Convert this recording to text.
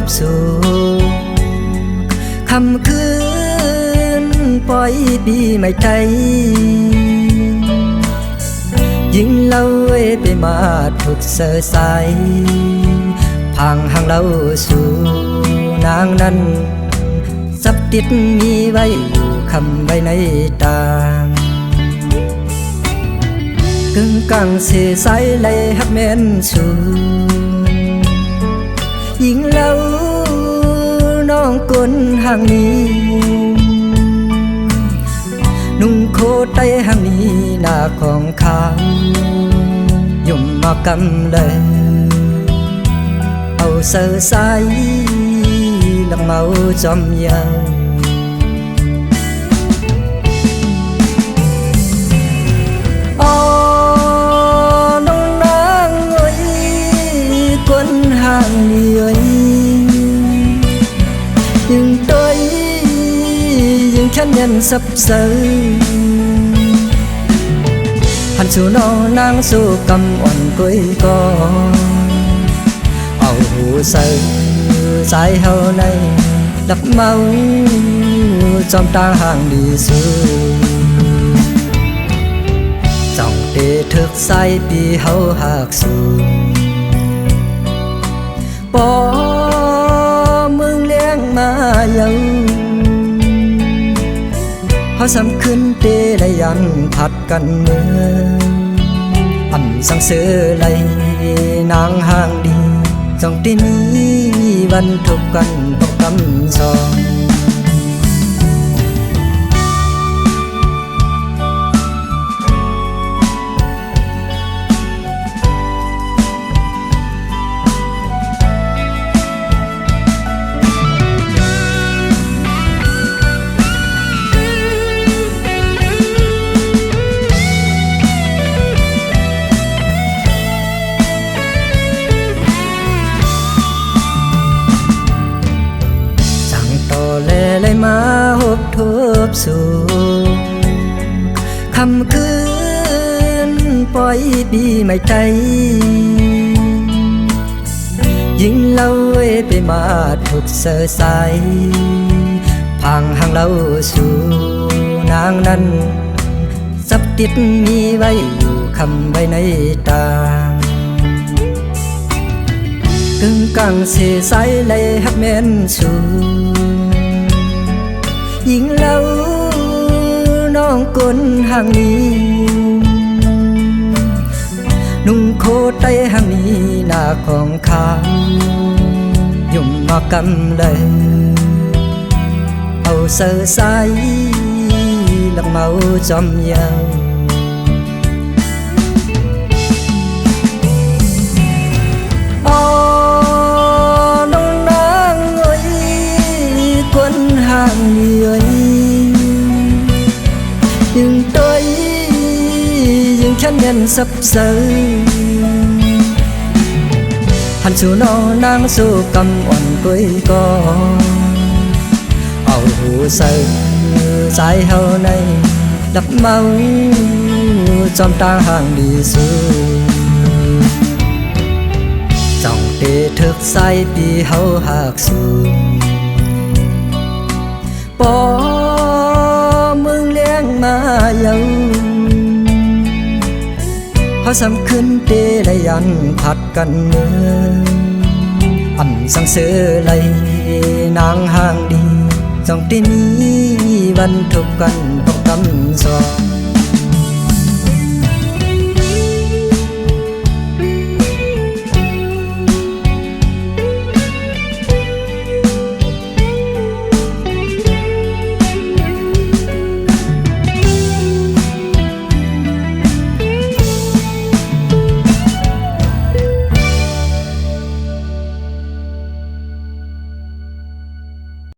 บสู่คำคืนปล่อยปีไม่ใจยิ่งเล่าไปมาถูกเสือสายพังห่างเราสู่นางนั้นสับติดมีไว้อยู่คำไว้ในตางกึ่งกลางเสียสายไหลฮักแม่นสู่ยิ่งเล่าน้องกลห่างนี้นุ่งโคไตห่างนี้หน้าของเขายุ่มมากำเลยเอาเสือสายหลังเมาจอมยาวน้องนางเอ้ยคนห่างนี้เอ้ยยังตัวยังฉันยันสับเสือหันสู่น้องนางสู่กำอ่อนกุ้ยก่อนเอาหูเสือสายเฮาในดับเมาจอมตาห่างดีสู้จ้องเตะถึกสายปีเฮาหักสู้ปอมึงเลี้ยงมาเยาเฮาสำคืนเตะและยันผัดกันเมื่ออันสังเสือไหลนางห่างดีจ้องที่มีวันทุกกันต้องกำสองเลยมาหบทบสู่คำคืนปล่อยปีไม่ใจยิ่งเล่าไปมาถูกเสือสายพังห่างเราสู่นางนั้นสับติดมีไว้อยู่คำไว้ในตางกึ่งกลางเสียสายไหลฮักแม่นสู่ยิ่งเล่าน้องกลห่างนี้นุ่งโคไตห่างนี้หน้าของเขายุ่มมากำเลยเอาเสือสายหลังเมาจอมยาวน้องนางเอ้ยคนห่างนี้ยังตัวยังฉันยันสับเสือหันสู่น้องนางสู่กำอ่อนกุ้ยก่อนเอาหูเสือสายเฮาในดับเมาจอมตาห่างดีสู้จ้องเตะถึกสายปีเฮาหักสู้ปอมึงเลี้ยงมาเยาเฮาสำคืนเตะและยันผัดกันเมื่ออันสังเสือไหลนางห่างดีจ้องที่มีวันทุกกันต้องกำสอง